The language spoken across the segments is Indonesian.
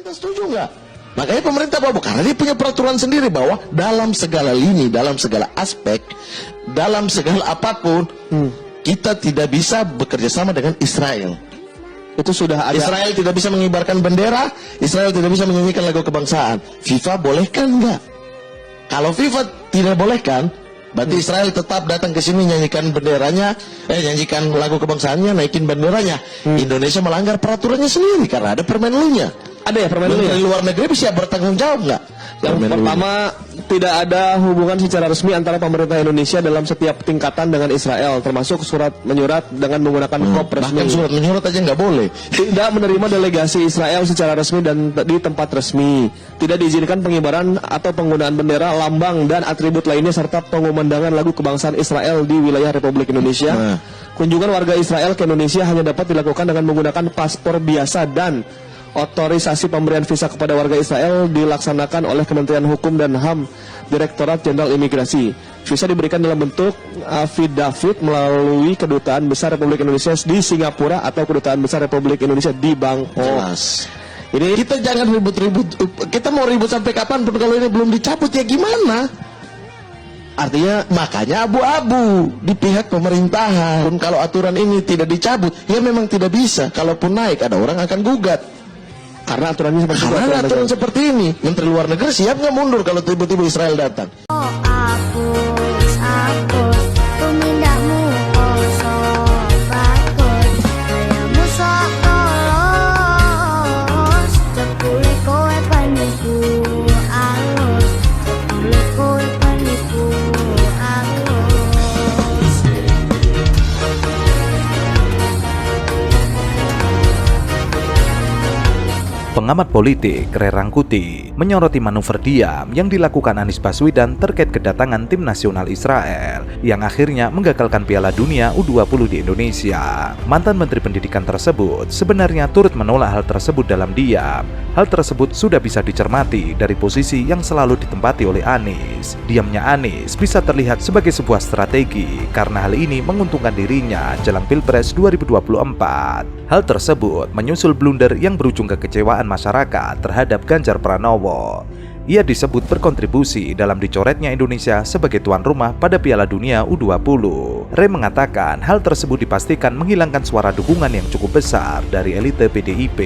Pemerintah setuju nggak? Makanya pemerintah bawa, karena dia punya peraturan sendiri bahwa dalam segala lini, dalam segala aspek, dalam segala apapun, kita tidak bisa bekerja sama dengan Israel. Itu sudah ada. Israel tidak bisa mengibarkan bendera, Israel tidak bisa menyanyikan lagu kebangsaan. FIFA bolehkan nggak? Kalau FIFA tidak bolehkan, berarti Israel tetap datang ke sini nyanyikan benderanya, nyanyikan lagu kebangsaannya, naikin benderanya. Indonesia melanggar peraturannya sendiri karena ada Permenlunya. Ada ya permen Menteri luar negeri bisa bertanggung jawab nggak? Yang pertama, tidak ada hubungan secara resmi antara pemerintah Indonesia dalam setiap tingkatan dengan Israel, termasuk surat menyurat dengan menggunakan kop resmi. Bahkan surat menyurat aja nggak boleh. Tidak menerima delegasi Israel secara resmi dan di tempat resmi. Tidak diizinkan pengibaran atau penggunaan bendera, lambang, dan atribut lainnya serta pengumandangan lagu kebangsaan Israel di wilayah Republik Indonesia. Kunjungan warga Israel ke Indonesia hanya dapat dilakukan dengan menggunakan paspor biasa dan otorisasi pemberian visa kepada warga Israel dilaksanakan oleh Kementerian Hukum dan HAM, Direktorat Jenderal Imigrasi. Visa diberikan dalam bentuk affidavit melalui Kedutaan Besar Republik Indonesia di Singapura atau Kedutaan Besar Republik Indonesia di Bangkok. Jelas. Ini Kita jangan ribut-ribut. Kita mau ribut sampai kapan pun kalau ini belum dicabut ya gimana? Artinya makanya abu-abu di pihak pemerintahan. Pun kalau aturan ini tidak dicabut, ya memang tidak bisa. Kalaupun naik, ada orang akan gugat. karena aturannya seperti itu. Karena aturan seperti ini, Menteri Luar Negeri siap nggak mundur kalau tiba-tiba Israel datang? Tumindakmu kosong bagus, kayamu sok polos, cepule kowe penipu alus, cepule kowe penipu alus. Pengamat politik Ray Rangkuti menyoroti manuver diam yang dilakukan Anies Baswedan terkait kedatangan tim nasional Israel yang akhirnya menggagalkan Piala Dunia U20 di Indonesia. Mantan Menteri Pendidikan tersebut sebenarnya turut menolak hal tersebut dalam diam. Hal tersebut sudah bisa dicermati dari posisi yang selalu ditempati oleh Anies. Diamnya Anies bisa terlihat sebagai sebuah strategi karena hal ini menguntungkan dirinya jelang Pilpres 2024. Hal tersebut menyusul blunder yang berujung kekecewaan masyarakat terhadap Ganjar Pranowo. Ia disebut berkontribusi dalam dicoretnya Indonesia sebagai tuan rumah pada Piala Dunia U20. Ray mengatakan hal tersebut dipastikan menghilangkan suara dukungan yang cukup besar dari elite PDIP.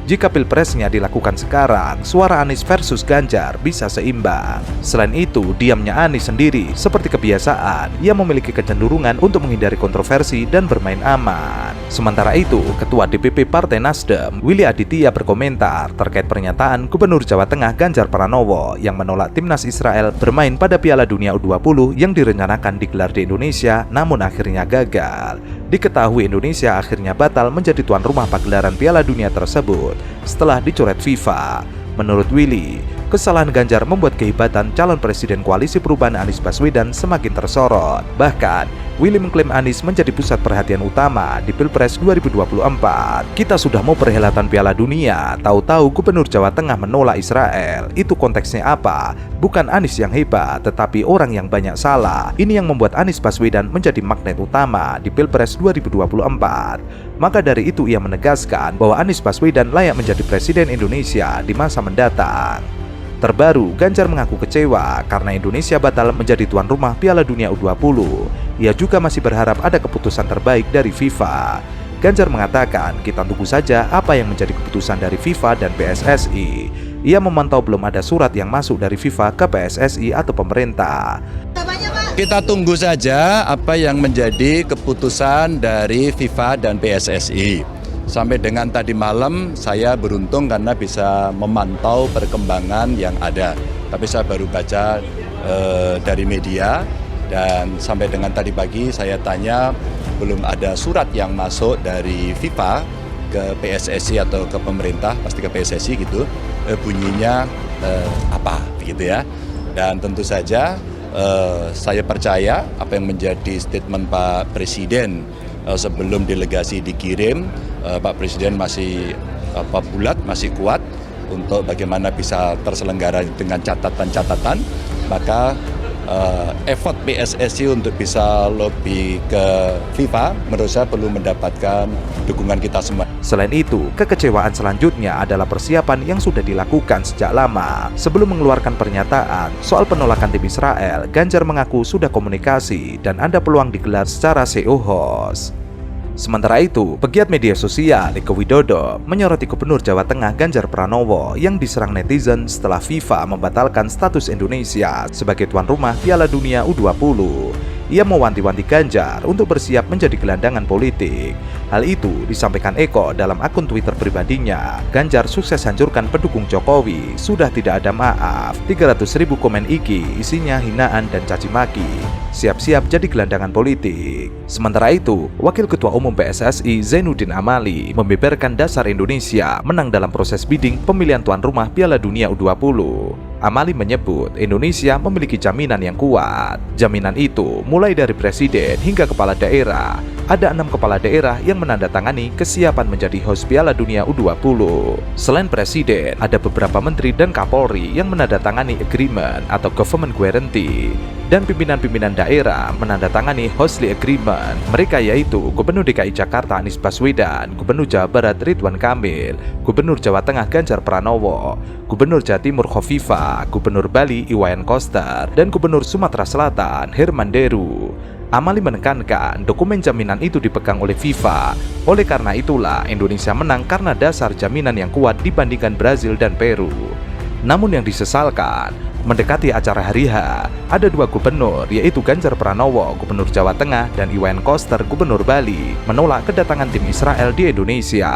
Jika pilpresnya dilakukan sekarang, suara Anies versus Ganjar bisa seimbang. Selain itu, diamnya Anies sendiri seperti kebiasaan, ia memiliki kecenderungan untuk menghindari kontroversi dan bermain aman. Sementara itu, Ketua DPP Partai Nasdem, Willy Aditya berkomentar terkait pernyataan Gubernur Jawa Tengah Ganjar Pranowo yang menolak timnas Israel bermain pada Piala Dunia U20 yang direncanakan digelar di Indonesia namun akhirnya gagal. Diketahui Indonesia akhirnya batal menjadi tuan rumah pagelaran Piala Dunia tersebut setelah dicoret FIFA. Menurut Willy, kesalahan Ganjar membuat kehebatan calon presiden koalisi perubahan Anies Baswedan semakin tersorot. Bahkan, Willy mengklaim Anies menjadi pusat perhatian utama di Pilpres 2024. Kita sudah mau perhelatan Piala Dunia, tahu-tahu Gubernur Jawa Tengah menolak Israel. Itu konteksnya apa? Bukan Anies yang hebat, tetapi orang yang banyak salah. Ini yang membuat Anies Baswedan menjadi magnet utama di Pilpres 2024. Maka dari itu ia menegaskan bahwa Anies Baswedan layak menjadi presiden Indonesia di masa mendatang. Terbaru, Ganjar mengaku kecewa karena Indonesia batal menjadi tuan rumah Piala Dunia U20. Ia juga masih berharap ada keputusan terbaik dari FIFA. Ganjar mengatakan, kita tunggu saja apa yang menjadi keputusan dari FIFA dan PSSI. Ia memantau belum ada surat yang masuk dari FIFA ke PSSI atau pemerintah. Kita tunggu saja apa yang menjadi keputusan dari FIFA dan PSSI. Sampai dengan tadi malam saya beruntung karena bisa memantau perkembangan yang ada. Tapi saya baru baca dari media dan sampai dengan tadi pagi saya tanya belum ada surat yang masuk dari FIFA ke PSSI atau ke pemerintah, pasti ke PSSI gitu, bunyinya apa gitu ya. Dan tentu saja saya percaya apa yang menjadi statement Pak Presiden sebelum delegasi dikirim, Pak Presiden masih bulat, masih kuat untuk bagaimana bisa terselenggara dengan catatan-catatan. Maka effort PSSI untuk bisa lobby ke FIFA, menurut saya perlu mendapatkan dukungan kita semua. Selain itu, kekecewaan selanjutnya adalah persiapan yang sudah dilakukan sejak lama. Sebelum mengeluarkan pernyataan soal penolakan tim Israel, Ganjar mengaku sudah komunikasi dan ada peluang digelar secara CEO host. Sementara itu, pegiat media sosial Eko Widodo menyoroti Gubernur Jawa Tengah Ganjar Pranowo yang diserang netizen setelah FIFA membatalkan status Indonesia sebagai tuan rumah Piala Dunia U20. Ia mewanti-wanti Ganjar untuk bersiap menjadi gelandangan politik. Hal itu disampaikan Eko dalam akun Twitter pribadinya. Ganjar sukses hancurkan pendukung Jokowi, sudah tidak ada maaf. 300.000 komen IG isinya hinaan dan caci maki. Siap-siap jadi gelandangan politik. Sementara itu, Wakil Ketua Umum PSSI Zainuddin Amali membeberkan dasar Indonesia menang dalam proses bidding pemilihan tuan rumah Piala Dunia U20. Amali menyebut Indonesia memiliki jaminan yang kuat. Jaminan itu mulai dari presiden hingga kepala daerah. Ada 6 kepala daerah yang menandatangani kesiapan menjadi host Piala Dunia U20. Selain presiden, ada beberapa menteri dan kapolri yang menandatangani agreement atau government guarantee. Dan pimpinan-pimpinan daerah menandatangani hostly agreement. Mereka yaitu Gubernur DKI Jakarta Anies Baswedan, Gubernur Jawa Barat Ridwan Kamil, Gubernur Jawa Tengah Ganjar Pranowo, Gubernur Jawa Timur Khofifah, Gubernur Bali Iwayan Koster, dan Gubernur Sumatera Selatan Herman Deru. Amali menekankan dokumen jaminan itu dipegang oleh FIFA. Oleh karena itulah Indonesia menang karena dasar jaminan yang kuat dibandingkan Brazil dan Peru. Namun yang disesalkan, mendekati acara hari H, ada 2 gubernur yaitu Ganjar Pranowo, Gubernur Jawa Tengah, dan Iwayan Koster, Gubernur Bali, menolak kedatangan tim Israel di Indonesia.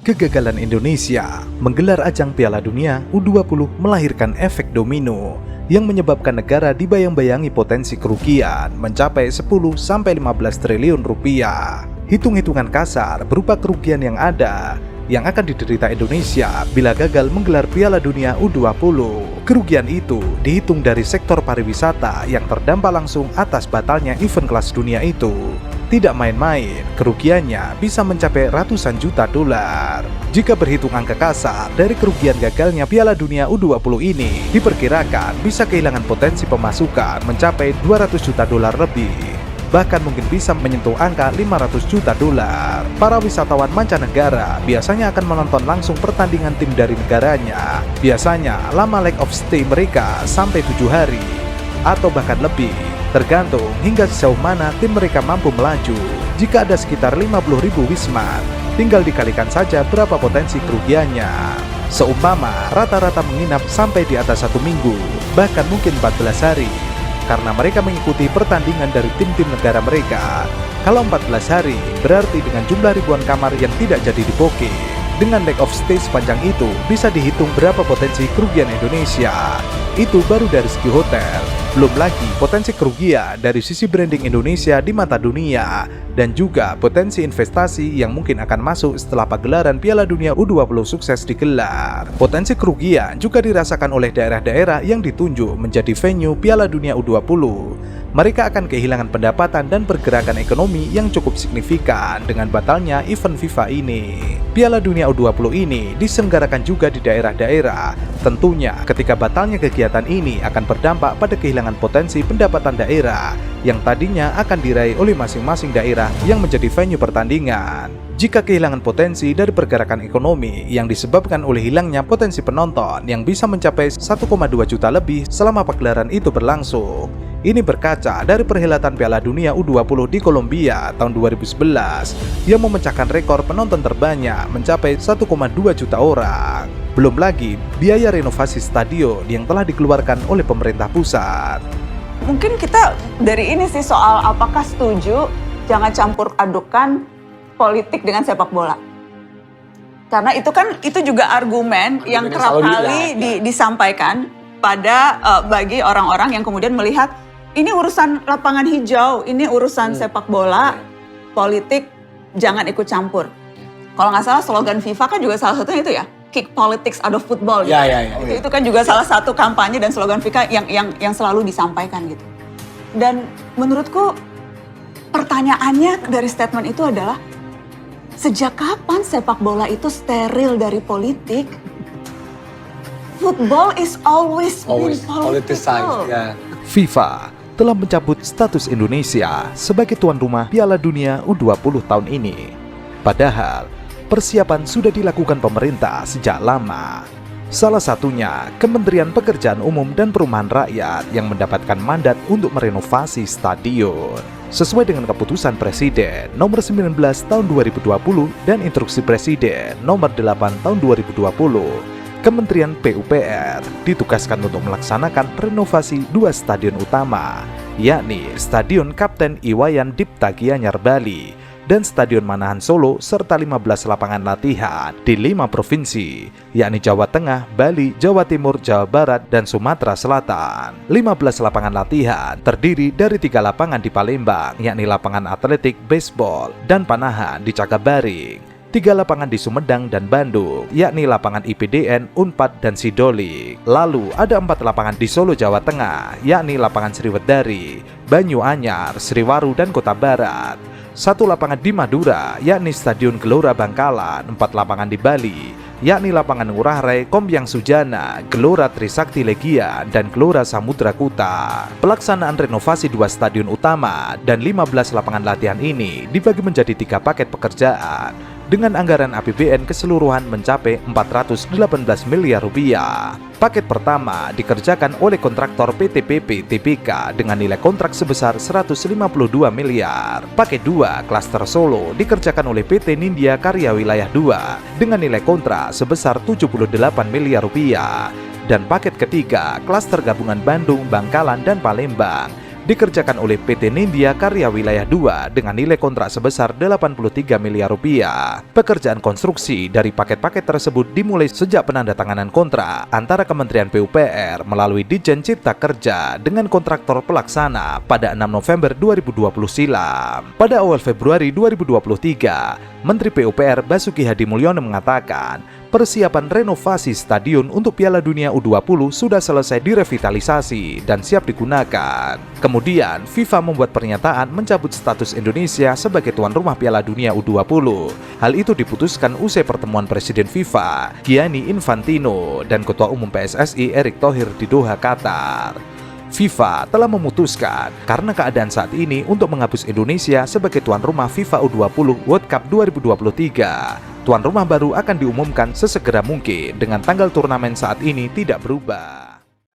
Kegagalan Indonesia menggelar ajang Piala Dunia U20 melahirkan efek domino yang menyebabkan negara dibayang-bayangi potensi kerugian mencapai 10-15 triliun rupiah. Hitung-hitungan kasar berupa kerugian yang ada yang akan diderita Indonesia bila gagal menggelar Piala Dunia U20. Kerugian itu dihitung dari sektor pariwisata yang terdampak langsung atas batalnya event kelas dunia itu. Tidak main-main, kerugiannya bisa mencapai ratusan juta dolar. Jika berhitung angka kasar, dari kerugian gagalnya Piala Dunia U20 ini, diperkirakan bisa kehilangan potensi pemasukan mencapai 200 juta dolar lebih. Bahkan mungkin bisa menyentuh angka 500 juta dolar. Para wisatawan mancanegara biasanya akan menonton langsung pertandingan tim dari negaranya. Biasanya lama leg of stay mereka sampai 7 hari atau bahkan lebih, tergantung hingga sejauh mana tim mereka mampu melaju. Jika ada sekitar 50.000 wisman, tinggal dikalikan saja berapa potensi kerugiannya. Seumpama rata-rata menginap sampai di atas 1 minggu, bahkan mungkin 14 hari, karena mereka mengikuti pertandingan dari tim-tim negara mereka. Kalau 14 hari, berarti dengan jumlah ribuan kamar yang tidak jadi di-booking. Dengan leg of stay sepanjang itu, bisa dihitung berapa potensi kerugian Indonesia. Itu baru dari segi hotel. Belum lagi potensi kerugian dari sisi branding Indonesia di mata dunia, dan juga potensi investasi yang mungkin akan masuk setelah pagelaran Piala Dunia U20 sukses digelar. Potensi kerugian juga dirasakan oleh daerah-daerah yang ditunjuk menjadi venue Piala Dunia U20. Mereka akan kehilangan pendapatan dan pergerakan ekonomi yang cukup signifikan dengan batalnya event FIFA ini. Piala Dunia U20 ini diselenggarakan juga di daerah-daerah. Tentunya ketika batalnya kegiatan ini akan berdampak pada kehilangan potensi pendapatan daerah yang tadinya akan diraih oleh masing-masing daerah yang menjadi venue pertandingan. Jika kehilangan potensi dari pergerakan ekonomi yang disebabkan oleh hilangnya potensi penonton yang bisa mencapai 1,2 juta lebih selama pagelaran itu berlangsung. Ini berkaca dari perhelatan Piala Dunia U20 di Kolombia tahun 2011 yang memecahkan rekor penonton terbanyak mencapai 1,2 juta orang. Belum lagi biaya renovasi stadion yang telah dikeluarkan oleh pemerintah pusat. Mungkin kita dari ini sih soal apakah setuju jangan campur adukan politik dengan sepak bola. Karena itu juga argumen yang kerap kali disampaikan pada bagi orang-orang yang kemudian melihat ini urusan lapangan hijau, ini urusan sepak bola, politik jangan ikut campur. Kalau nggak salah slogan FIFA kan juga salah satunya itu ya, kick politics out of football. Gitu. Itu kan juga salah satu kampanye dan slogan FIFA yang selalu disampaikan gitu. Dan menurutku pertanyaannya dari statement itu adalah sejak kapan sepak bola itu steril dari politik? football is always Always been political. politicized. Yeah. FIFA telah mencabut status Indonesia sebagai tuan rumah Piala Dunia U20 tahun ini. Padahal, persiapan sudah dilakukan pemerintah sejak lama. Salah satunya Kementerian Pekerjaan Umum dan Perumahan Rakyat yang mendapatkan mandat untuk merenovasi stadion. Sesuai dengan keputusan Presiden nomor 19 tahun 2020 dan instruksi Presiden nomor 8 tahun 2020, Kementerian PUPR ditugaskan untuk melaksanakan renovasi 2 stadion utama, yakni Stadion Kapten Iwayan Dipta Gianyar Bali dan Stadion Manahan Solo, serta 15 lapangan latihan di 5 provinsi, yakni Jawa Tengah, Bali, Jawa Timur, Jawa Barat, dan Sumatera Selatan. 15 lapangan latihan terdiri dari 3 lapangan di Palembang, yakni lapangan atletik, baseball, dan panahan di Cakabaring. 3 lapangan di Sumedang dan Bandung, yakni lapangan IPDN, Unpad, dan Sidolik. Lalu ada 4 lapangan di Solo, Jawa Tengah, yakni lapangan Sriwedari, Banyuanyar, Sriwaru, dan Kota Barat. 1 lapangan di Madura, yakni Stadion Gelora Bangkalan. 4 lapangan di Bali, yakni lapangan Ngurah Rai, Kompiang Sujana, Gelora Trisakti Legian, dan Gelora Samudra Kuta. Pelaksanaan renovasi 2 stadion utama dan 15 lapangan latihan ini dibagi menjadi 3 paket pekerjaan dengan anggaran APBN keseluruhan mencapai 418 miliar rupiah. Paket pertama dikerjakan oleh kontraktor PT PP Tbk dengan nilai kontrak sebesar 152 miliar. Paket 2 klaster Solo dikerjakan oleh PT Nindya Karya Wilayah 2 dengan nilai kontrak sebesar 78 miliar rupiah. Dan paket ketiga klaster gabungan Bandung, Bangkalan, dan Palembang dikerjakan oleh PT Nindya Karya Wilayah 2 dengan nilai kontrak sebesar 83 miliar rupiah. Pekerjaan konstruksi dari paket-paket tersebut dimulai sejak penandatanganan kontrak antara Kementerian PUPR melalui Ditjen Cipta Kerja dengan kontraktor pelaksana pada 6 November 2020 silam. Pada awal Februari 2023, Menteri PUPR Basuki Hadi Mulyono mengatakan persiapan renovasi stadion untuk Piala Dunia U20 sudah selesai direvitalisasi dan siap digunakan. Kemudian, FIFA membuat pernyataan mencabut status Indonesia sebagai tuan rumah Piala Dunia U20. Hal itu diputuskan usai pertemuan Presiden FIFA, Gianni Infantino, dan Ketua Umum PSSI Erick Thohir di Doha, Qatar. FIFA telah memutuskan karena keadaan saat ini untuk menghapus Indonesia sebagai tuan rumah FIFA U20 World Cup 2023. Tuan rumah baru akan diumumkan sesegera mungkin dengan tanggal turnamen saat ini tidak berubah.